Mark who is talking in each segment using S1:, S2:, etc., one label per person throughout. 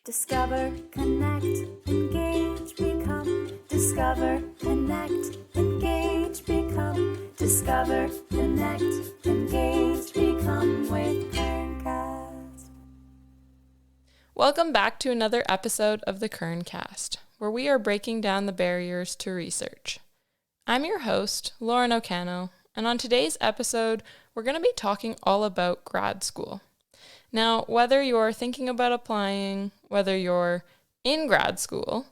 S1: Discover, connect, engage, become. Discover, connect, engage, become. Discover, connect, engage, become with CURNcast.
S2: Welcome back to another episode of the CURNcast, where we are breaking down the barriers to research. I'm your host, Lauren Ocano, and on today's episode, we're going to be talking all about grad school. Now, whether you're thinking about applying, whether you're in grad school,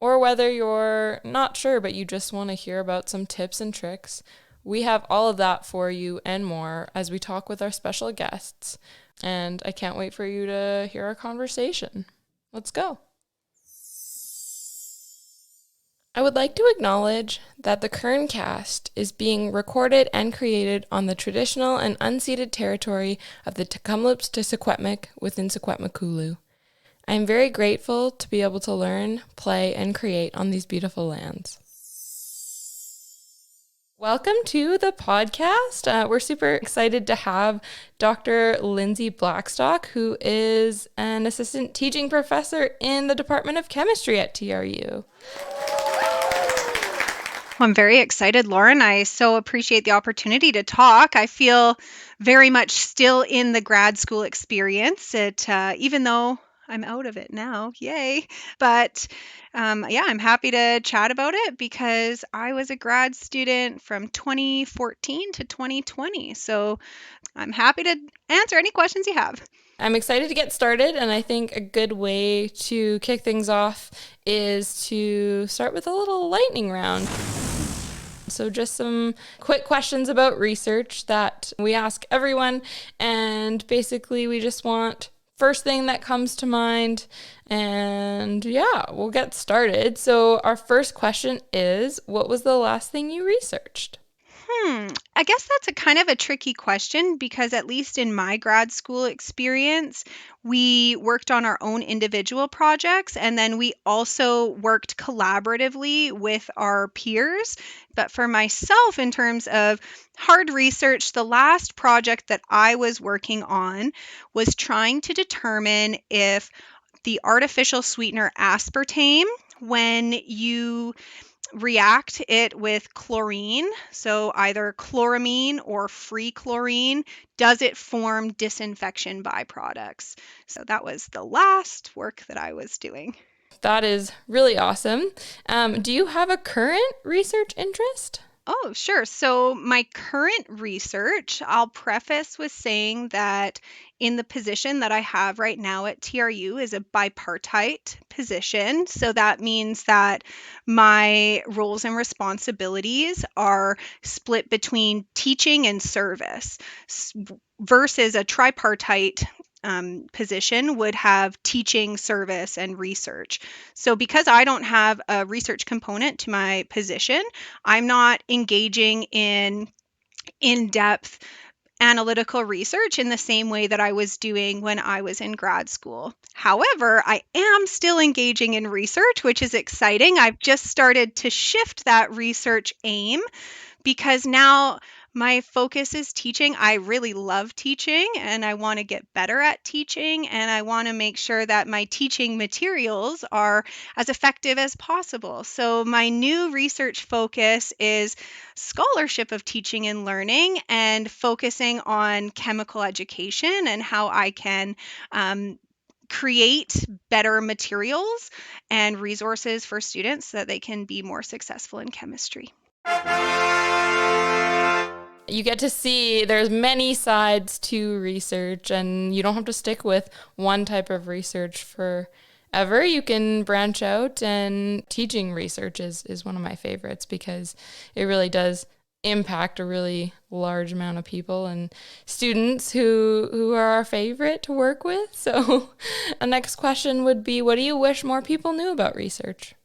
S2: or whether you're not sure but you just want to hear about some tips and tricks, we have all of that for you and more as we talk with our special guests. And I can't wait for you to hear our conversation. Let's go. I would like to acknowledge that the CURNcast is being recorded and created on the traditional and unceded territory of the Tecumloops to Secwepemc within Secwepemcúlecw. I am very grateful to be able to learn, play, and create on these beautiful lands. Welcome to the podcast. We're super excited to have Dr. Lindsay Blackstock, who is an assistant teaching professor in the Department of Chemistry at TRU.
S3: Well, I'm very excited, Lauren. I so appreciate the opportunity to talk. I feel very much still in the grad school experience, even though I'm out of it now, yay. But I'm happy to chat about it because I was a grad student from 2014 to 2020. So I'm happy to answer any questions you have.
S2: I'm excited to get started, and I think a good way to kick things off is to start with a little lightning round. So just some quick questions about research that we ask everyone, and basically we just want first thing that comes to mind, and we'll get started. So our first question is, what was the last thing you researched?
S3: I guess that's a kind of a tricky question because at least in my grad school experience, we worked on our own individual projects and then we also worked collaboratively with our peers. But for myself, in terms of hard research, the last project that I was working on was trying to determine if the artificial sweetener aspartame, when you react it with chlorine, so either chloramine or free chlorine, does it form disinfection byproducts? So that was the last work that I was doing.
S2: That is really awesome. Do you have a current research interest?
S3: Oh, sure. So my current research, I'll preface with saying that in the position that I have right now at TRU is a bipartite position. So that means that my roles and responsibilities are split between teaching and service versus a tripartite position would have teaching, service, and research. So because I don't have a research component to my position, I'm not engaging in in-depth analytical research in the same way that I was doing when I was in grad school. However, I am still engaging in research, which is exciting. I've just started to shift that research aim because now my focus is teaching. I really love teaching and I want to get better at teaching, and I want to make sure that my teaching materials are as effective as possible. So my new research focus is scholarship of teaching and learning and focusing on chemical education and how I can create better materials and resources for students so that they can be more successful in chemistry.
S2: You get to see there's many sides to research, and you don't have to stick with one type of research forever. You can branch out, and teaching research is one of my favorites because it really does impact a really large amount of people and students who are our favorite to work with. So the next question would be, what do you wish more people knew about research?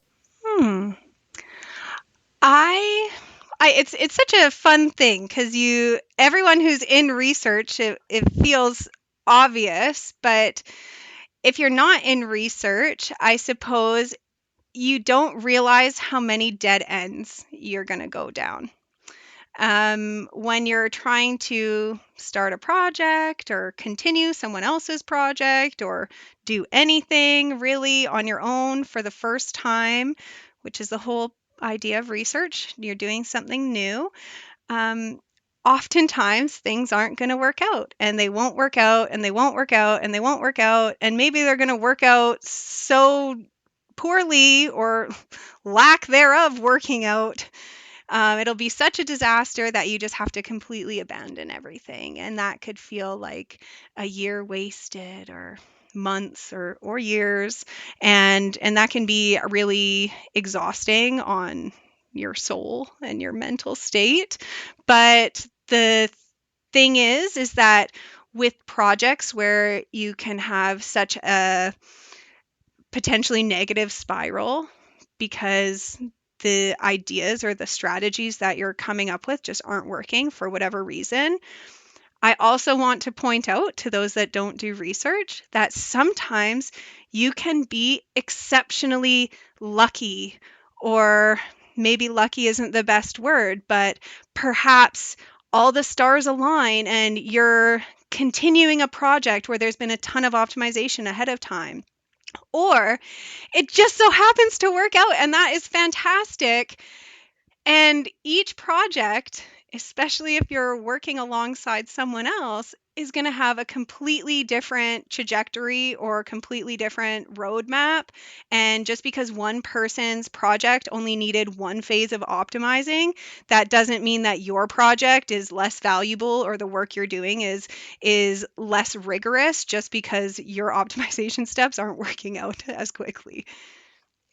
S3: It's such a fun thing because everyone who's in research, it feels obvious, but if you're not in research, I suppose you don't realize how many dead ends you're going to go down. When you're trying to start a project or continue someone else's project or do anything really on your own for the first time, which is the whole idea of research, you're doing something new. Um, Oftentimes things aren't going to work out, and they won't work out, and they won't work out, and they won't work out, and maybe they're going to work out so poorly or lack thereof working out. It'll be such a disaster that you just have to completely abandon everything. And that could feel like a year wasted or months or years. And that can be really exhausting on your soul and your mental state. But the thing is that with projects where you can have such a potentially negative spiral because the ideas or the strategies that you're coming up with just aren't working for whatever reason. I also want to point out to those that don't do research that sometimes you can be exceptionally lucky, or maybe lucky isn't the best word, but perhaps all the stars align and you're continuing a project where there's been a ton of optimization ahead of time. Or it just so happens to work out, and that is fantastic. And each project, especially if you're working alongside someone else, is going to have a completely different trajectory or completely different roadmap. And just because one person's project only needed one phase of optimizing, that doesn't mean that your project is less valuable or the work you're doing is less rigorous just because your optimization steps aren't working out as quickly.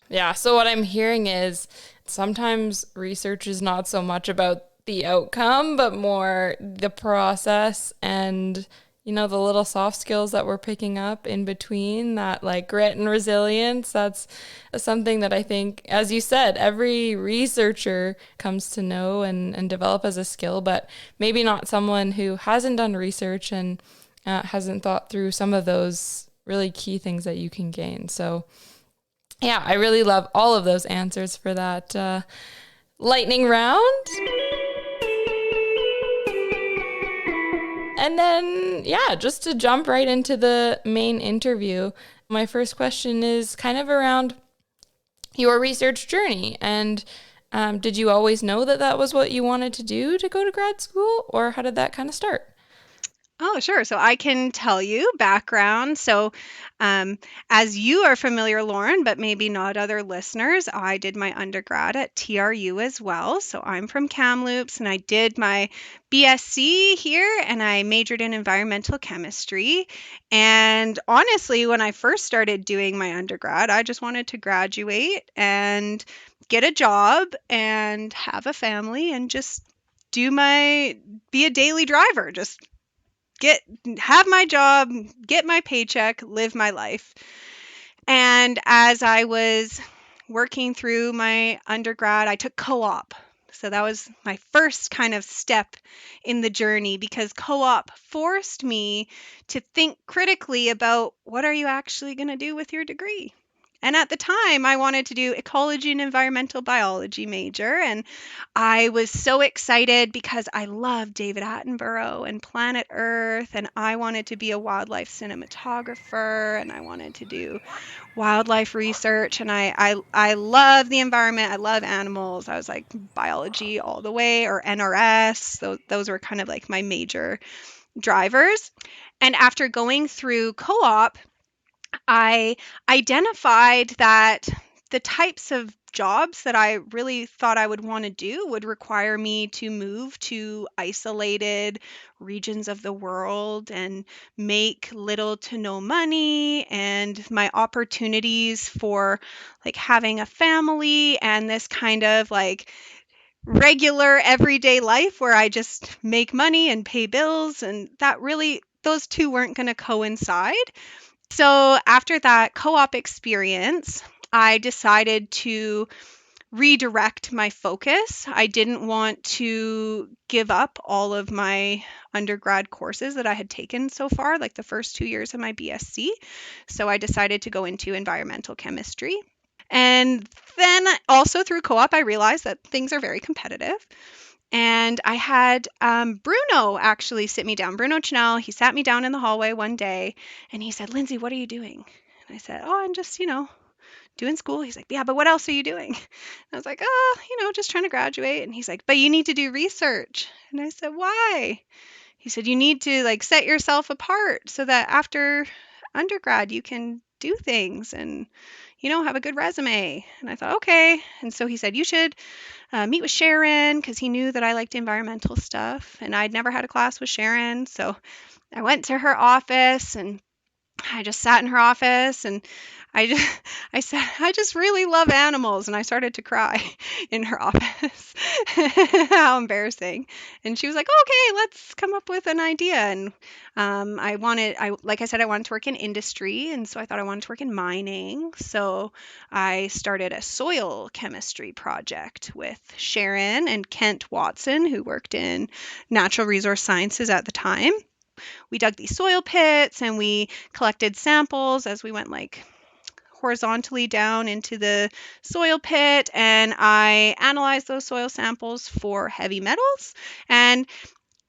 S2: Yeah, so what I'm hearing is sometimes research is not so much about the outcome, but more the process and, the little soft skills that we're picking up in between, that like grit and resilience. That's something that I think, as you said, every researcher comes to know and develop as a skill, but maybe not someone who hasn't done research and hasn't thought through some of those really key things that you can gain. So yeah, I really love all of those answers for that lightning round. And then, yeah, just to jump right into the main interview, my first question is kind of around your research journey. And did you always know that that was what you wanted to do to go to grad school, or how did that kind of start?
S3: Oh, sure. So I can tell you background. So, as you are familiar, Lauren, but maybe not other listeners, I did my undergrad at TRU as well. So I'm from Kamloops, and I did my BSc here, and I majored in environmental chemistry. And honestly, when I first started doing my undergrad, I just wanted to graduate and get a job and have a family and just be a daily driver, just get have my job, get my paycheck, live my life. And as I was working through my undergrad, I took co-op. So that was my first kind of step in the journey, because co-op forced me to think critically about what are you actually going to do with your degree. And at the time, I wanted to do ecology and environmental biology major. And I was so excited because I love David Attenborough and Planet Earth. And I wanted to be a wildlife cinematographer. And I wanted to do wildlife research. And I love the environment. I love animals. I was like biology all the way, or NRS. Those were kind of like my major drivers. And after going through co-op, I identified that the types of jobs that I really thought I would want to do would require me to move to isolated regions of the world and make little to no money, and my opportunities for like having a family and this kind of like regular everyday life where I just make money and pay bills, and that really those two weren't going to coincide. So after that co-op experience, I decided to redirect my focus. I didn't want to give up all of my undergrad courses that I had taken so far, like the first 2 years of my BSc. So I decided to go into environmental chemistry. And then also through co-op, I realized that things are very competitive. And I had Bruno actually sit me down. Bruno Chanel, he sat me down in the hallway one day and he said, Lindsay, what are you doing? And I said, oh, I'm just, doing school. He's like, yeah, but what else are you doing? And I was like, oh, just trying to graduate. And he's like, but you need to do research. And I said, why? He said, you need to like set yourself apart so that after undergrad you can do things and have a good resume. And I thought, okay. And so he said, you should meet with Sharon, because he knew that I liked environmental stuff and I'd never had a class with Sharon. So I went to her office and I just sat in her office and I said, I just really love animals. And I started to cry in her office. How embarrassing. And she was like, okay, let's come up with an idea. And like I said, I wanted to work in industry. And so I thought I wanted to work in mining. So I started a soil chemistry project with Sharon and Kent Watson, who worked in natural resource sciences at the time. We dug these soil pits and we collected samples as we went like horizontally down into the soil pit, and I analyzed those soil samples for heavy metals. And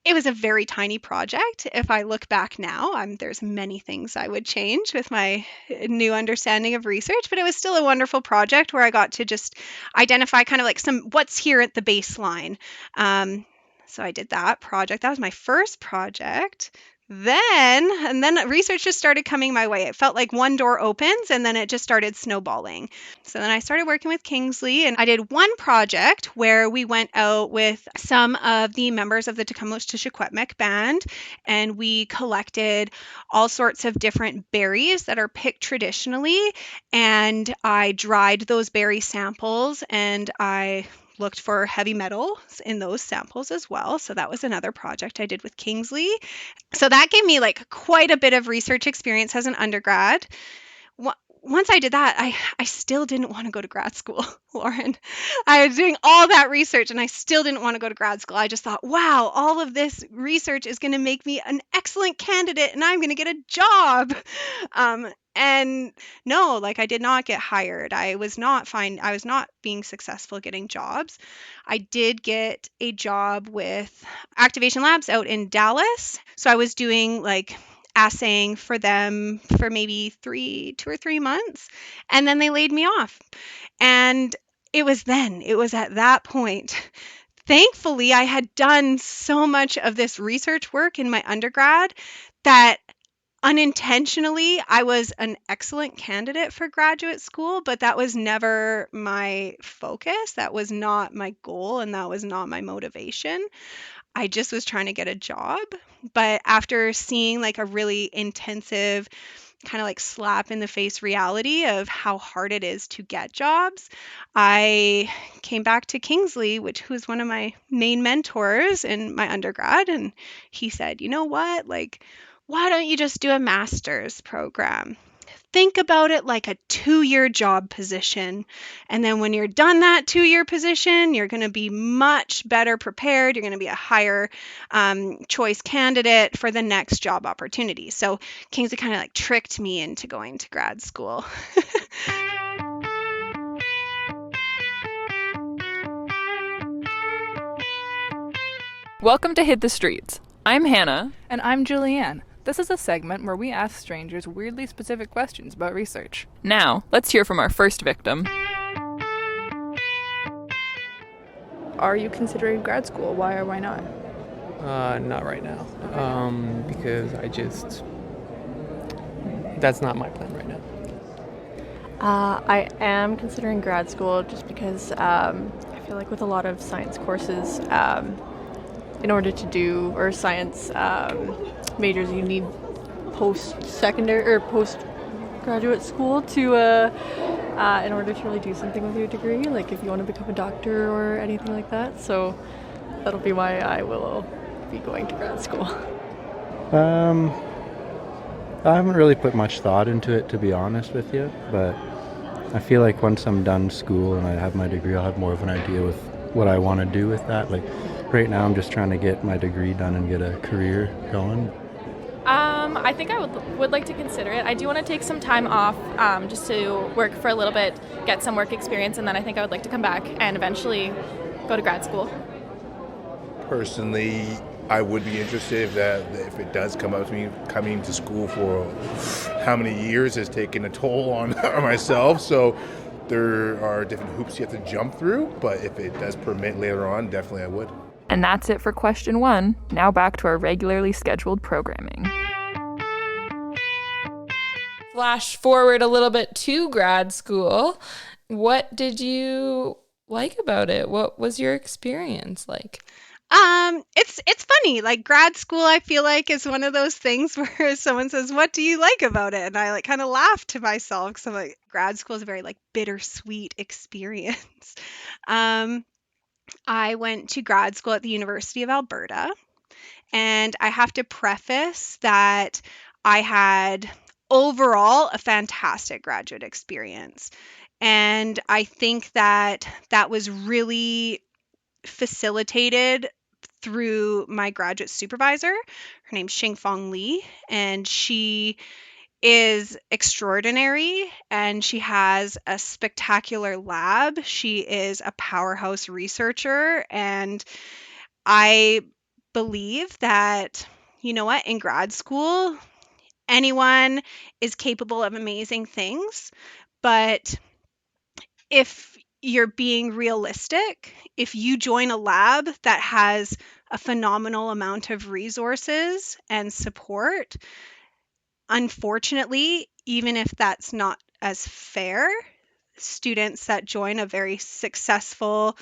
S3: it was a very tiny project. If I look back now, there's many things I would change with my new understanding of research, but it was still a wonderful project where I got to just identify kind of like what's here at the baseline. So I did that project. That was my first project. Then research just started coming my way. It felt like one door opens and then it just started snowballing. So then I started working with Kingsley and I did one project where we went out with some of the members of the Tecumseh band and we collected all sorts of different berries that are picked traditionally, and I dried those berry samples and I looked for heavy metals in those samples as well. So that was another project I did with Kingsley. So that gave me like quite a bit of research experience as an undergrad. Once I did that, I still didn't want to go to grad school, Lauren. I was doing all that research and I still didn't want to go to grad school. I just thought, wow, all of this research is going to make me an excellent candidate and I'm going to get a job. And no, like I did not get hired. I was not being successful getting jobs. I did get a job with Activation Labs out in Dallas. So I was doing like assaying for them for maybe 2 or 3 months, and then they laid me off. And it was at that point. Thankfully, I had done so much of this research work in my undergrad that unintentionally I was an excellent candidate for graduate school, but that was never my focus. That was not my goal and that was not my motivation. I just was trying to get a job. But after seeing like a really intensive kind of like slap in the face reality of how hard it is to get jobs, I came back to Kingsley, who was one of my main mentors in my undergrad. And he said, you know what, like, why don't you just do a master's program? Think about it like a 2-year job position. And then when you're done that 2-year position, you're going to be much better prepared. You're going to be a higher choice candidate for the next job opportunity. So Kingsley kind of like tricked me into going to grad school.
S2: Welcome to Hit the Streets. I'm Hannah.
S4: And I'm Julianne. This is a segment where we ask strangers weirdly specific questions about research.
S2: Now, let's hear from our first victim.
S4: Are you considering grad school? Why or why not?
S5: Not right now. Because that's not my plan right now.
S6: I am considering grad school just because I feel like with a lot of science courses, in order to do, or science majors, you need post-secondary or postgraduate school to in order to really do something with your degree, like if you want to become a doctor or anything like that. So that'll be why I will be going to grad school.
S7: I haven't really put much thought into it, to be honest with you, but I feel like once I'm done school and I have my degree, I'll have more of an idea with what I want to do with that. Like right now I'm just trying to get my degree done and get a career going.
S8: I think I would like to consider it. I do want to take some time off just to work for a little bit, get some work experience, and then I think I would like to come back and eventually go to grad school.
S9: Personally, I would be interested if it does come up to me coming to school for how many years has taken a toll on myself. So there are different hoops you have to jump through, but if it does permit later on, definitely I would.
S4: And that's it for question 1. Now back to our regularly scheduled programming.
S2: Flash forward a little bit to grad school. What did you like about it? What was your experience like?
S3: It's funny. Like grad school, I feel like is one of those things where someone says, "What do you like about it?" And I like kind of laugh to myself because I'm like, grad school is a very like bittersweet experience. Um, I went to grad school at the University of Alberta, and I have to preface that I had overall a fantastic graduate experience. And I think that that was really facilitated through my graduate supervisor. Her name's Xingfang Li, and she is extraordinary and she has a spectacular lab. She is a powerhouse researcher, and I believe that, you know what, in grad school, anyone is capable of amazing things, but if you're being realistic, if you join a lab that has a phenomenal amount of resources and support, unfortunately, even if that's not as fair, students that join a very successful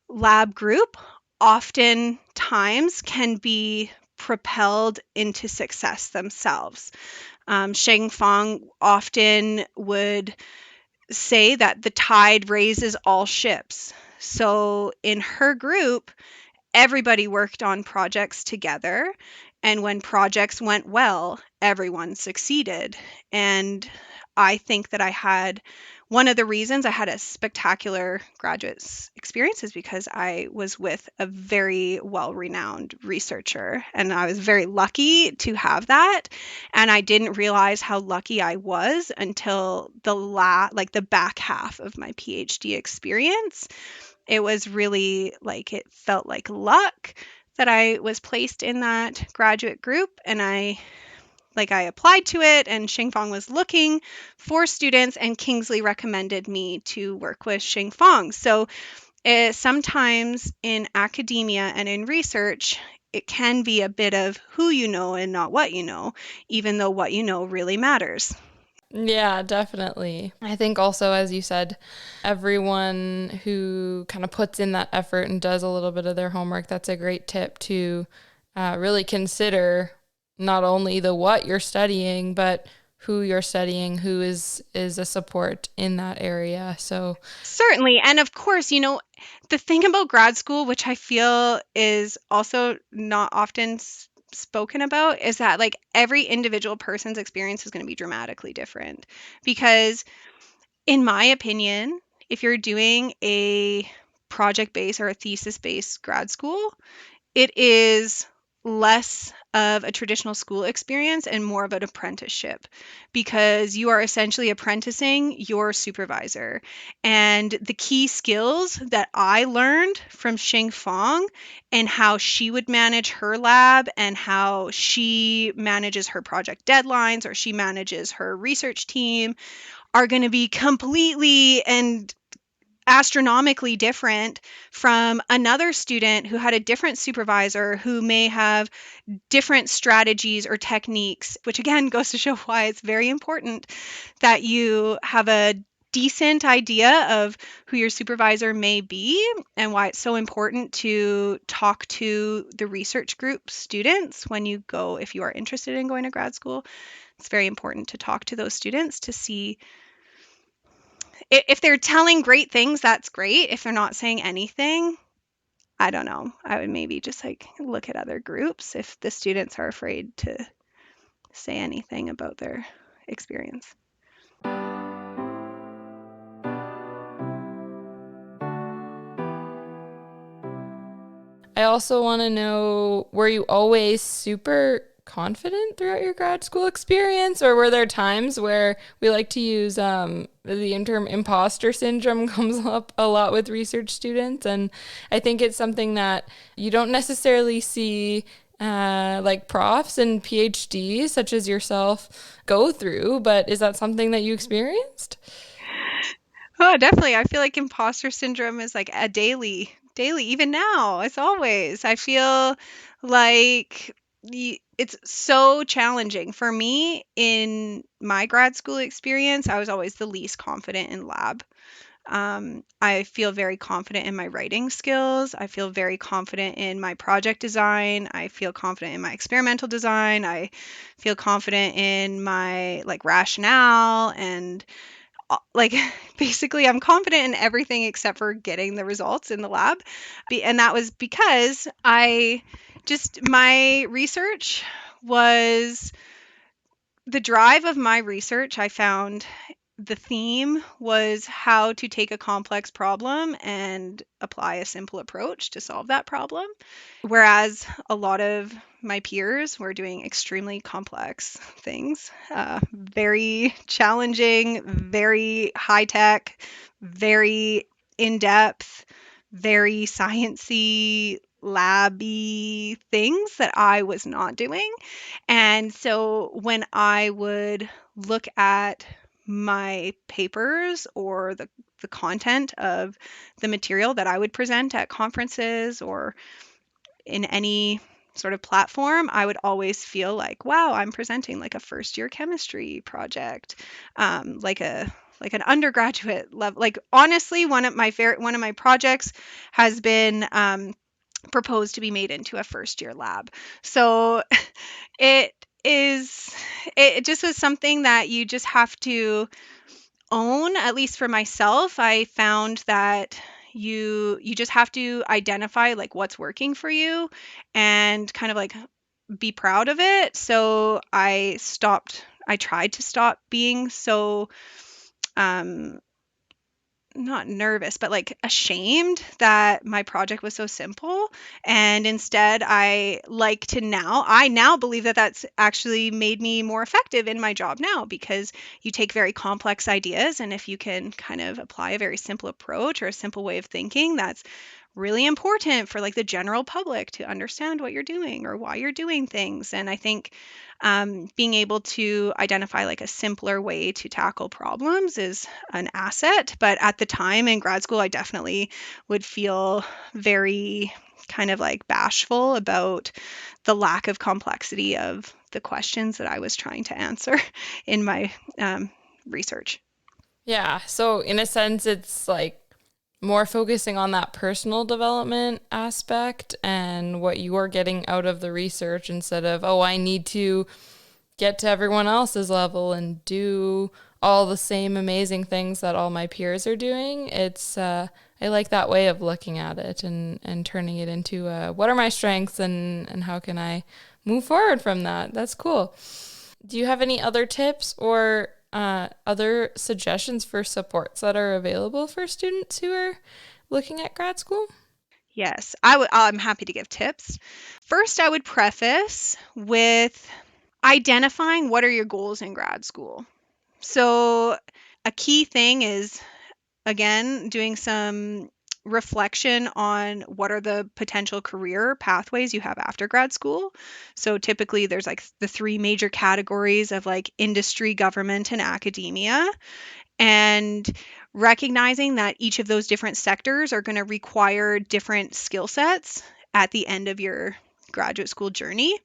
S3: lab group oftentimes can be propelled into success themselves. Sheng Fang often would say that the tide raises all ships. So in her group, everybody worked on projects together. And when projects went well, everyone succeeded. And I think that I had one of the reasons I had a spectacular graduate experience is because I was with a very well-renowned researcher, and I was very lucky to have that. And I didn't realize how lucky I was until the back half of my PhD experience. It was really like it felt like luck that I was placed in that graduate group, and I applied to it, and Xingfang was looking for students, and Kingsley recommended me to work with Xingfang. So sometimes in academia and in research, it can be a bit of who you know and not what you know, even though what you know really matters.
S2: Yeah, definitely. I think also, as you said, everyone who kind of puts in that effort and does a little bit of their homework, that's a great tip to really consider not only the what you're studying, but who you're studying, who is a support in that area. So
S3: certainly. And of course, the thing about grad school, which I feel is also not often spoken about, is that like every individual person's experience is going to be dramatically different. Because in my opinion, if you're doing a project-based or a thesis-based grad school, it is less of a traditional school experience and more of an apprenticeship, because you are essentially apprenticing your supervisor. And the key skills that I learned from Xing Fang and how she would manage her lab and how she manages her project deadlines or she manages her research team are going to be completely and astronomically different from another student who had a different supervisor who may have different strategies or techniques, which again goes to show why it's very important that you have a decent idea of who your supervisor may be, and why it's so important to talk to the research group students when you go, if you are interested in going to grad school. It's very important to talk to those students to see if they're telling great things, that's great. If they're not saying anything, I don't know. I would maybe just like look at other groups if the students are afraid to say anything about their experience.
S2: I also want to know, were you always super confident throughout your grad school experience, or were there times where we like to use the term imposter syndrome comes up a lot with research students, and I think it's something that you don't necessarily see like profs and PhDs such as yourself go through, but is that something that you experienced?
S3: Oh, definitely. I feel like imposter syndrome is like a daily, even now, as always. I feel like it's so challenging. For me, in my grad school experience, I was always the least confident in lab. I feel very confident in my writing skills. I feel very confident in my project design. I feel confident in my experimental design. I feel confident in my like rationale and like basically I'm confident in everything except for getting the results in the lab. And that was because my research was the drive of my research. I found the theme was how to take a complex problem and apply a simple approach to solve that problem. Whereas a lot of my peers were doing extremely complex things, very challenging, very high tech, very in depth, very sciencey, labby things that I was not doing. And so when I would look at my papers or the content of the material that I would present at conferences or in any sort of platform, I would always feel like, wow, I'm presenting like a first year chemistry project, like an undergraduate level. Like honestly, one of my projects has been proposed to be made into a first year lab. So it is it just was something that you just have to own. At least for myself, I found that you just have to identify like what's working for you and kind of like be proud of it. So I tried to stop being so um not nervous, but like ashamed that my project was so simple. And instead, I now believe that that's actually made me more effective in my job now, because you take very complex ideas, and if you can kind of apply a very simple approach or a simple way of thinking, that's really important for like the general public to understand what you're doing or why you're doing things. And I think being able to identify like a simpler way to tackle problems is an asset. But at the time in grad school, I definitely would feel very kind of like bashful about the lack of complexity of the questions that I was trying to answer in my research.
S2: Yeah, so in a sense, it's like more focusing on that personal development aspect and what you are getting out of the research instead of, oh, I need to get to everyone else's level and do all the same amazing things that all my peers are doing. It's I like that way of looking at it and turning it into what are my strengths and how can I move forward from that. That's cool. Do you have any other tips or other suggestions for supports that are available for students who are looking at grad school?
S3: Yes, I'm happy to give tips. First, I would preface with identifying what are your goals in grad school. So, a key thing is, again, doing some reflection on what are the potential career pathways you have after grad school. So typically there's like the three major categories of like industry, government, and academia. And recognizing that each of those different sectors are going to require different skill sets at the end of your graduate school journey.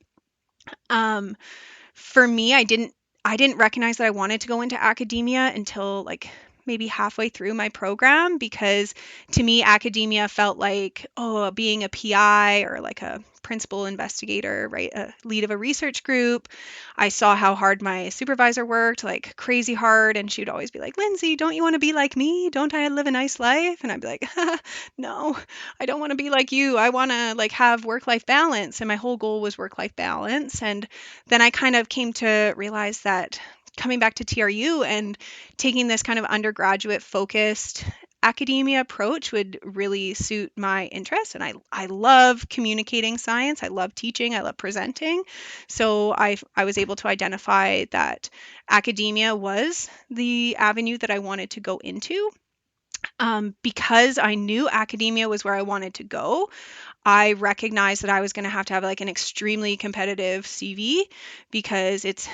S3: For me, I didn't recognize that I wanted to go into academia until like maybe halfway through my program, because to me academia felt like, oh, being a PI or like a principal investigator, right? A lead of a research group. I saw how hard my supervisor worked, like crazy hard, and she would always be like, Lindsay, don't you want to be like me? Don't I live a nice life? And I'd be like, no, I don't want to be like you. I want to like have work-life balance. And my whole goal was work-life balance. And then I kind of came to realize that coming back to TRU and taking this kind of undergraduate focused academia approach would really suit my interests. And I love communicating science. I love teaching. I love presenting. So I was able to identify that academia was the avenue that I wanted to go into. Because I knew academia was where I wanted to go, I recognized that I was going to have like an extremely competitive CV because it's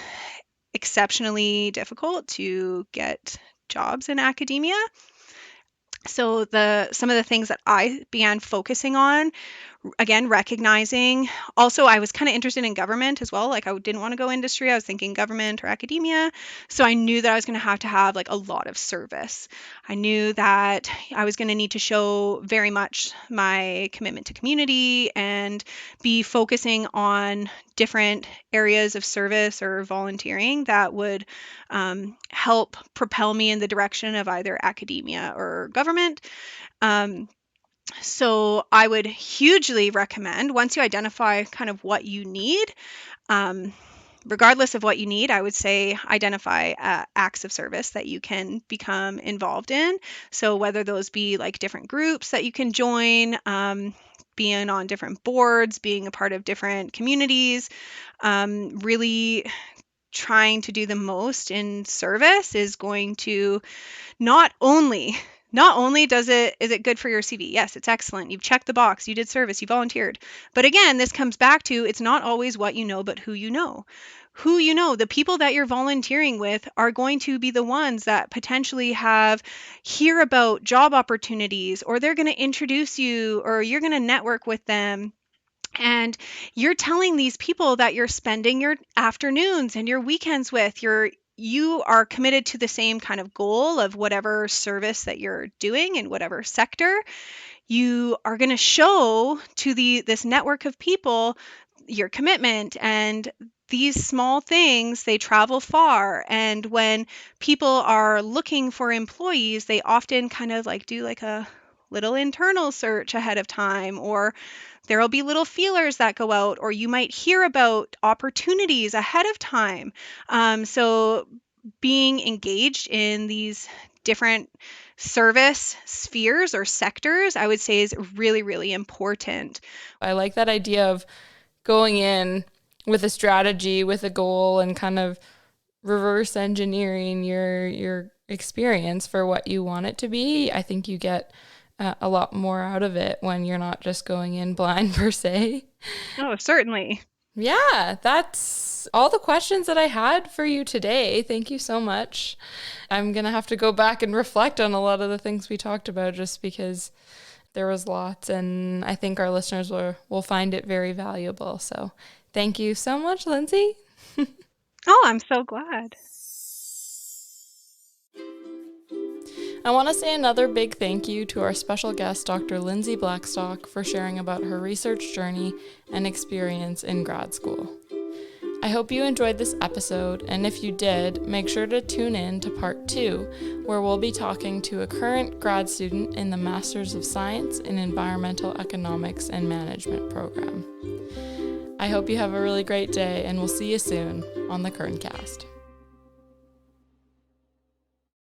S3: exceptionally difficult to get jobs in academia. So some of the things that I began focusing on, again, recognizing, also I was kind of interested in government as well. Like I didn't want to go industry. I was thinking government or academia. So I knew that I was going to have like a lot of service. I knew that I was going to need to show very much my commitment to community and be focusing on different areas of service or volunteering that would help propel me in the direction of either academia or government. So I would hugely recommend, once you identify kind of what you need, regardless of what you need, I would say identify acts of service that you can become involved in. So whether those be like different groups that you can join, being on different boards, being a part of different communities, really trying to do the most in service is going to not only is it good for your CV. Yes, it's excellent. You've checked the box, you did service, you volunteered. But again, this comes back to it's not always what you know, but who you know. Who you know, the people that you're volunteering with are going to be the ones that potentially hear about job opportunities, or they're going to introduce you, or you're going to network with them. And you're telling these people that you're spending your afternoons and your weekends with. You are committed to the same kind of goal of whatever service that you're doing in whatever sector. You are going to show to this network of people your commitment, and these small things, they travel far. And when people are looking for employees, they often kind of like do like a little internal search ahead of time, or there'll be little feelers that go out, or you might hear about opportunities ahead of time. So being engaged in these different service spheres or sectors, I would say is really, really important.
S2: I like that idea of going in with a strategy, with a goal, and kind of reverse engineering your experience for what you want it to be. I think you get a lot more out of it when you're not just going in blind per se.
S3: Oh, certainly.
S2: Yeah, that's all the questions that I had for you today. Thank you so much. I'm going to have to go back and reflect on a lot of the things we talked about just because there was lots, and I think our listeners will find it very valuable. So thank you so much, Lindsay.
S3: Oh, I'm so glad.
S2: I want to say another big thank you to our special guest, Dr. Lindsay Blackstock, for sharing about her research journey and experience in grad school. I hope you enjoyed this episode, and if you did, make sure to tune in to part 2, where we'll be talking to a current grad student in the Masters of Science in Environmental Economics and Management program. I hope you have a really great day, and we'll see you soon on the CURNcast.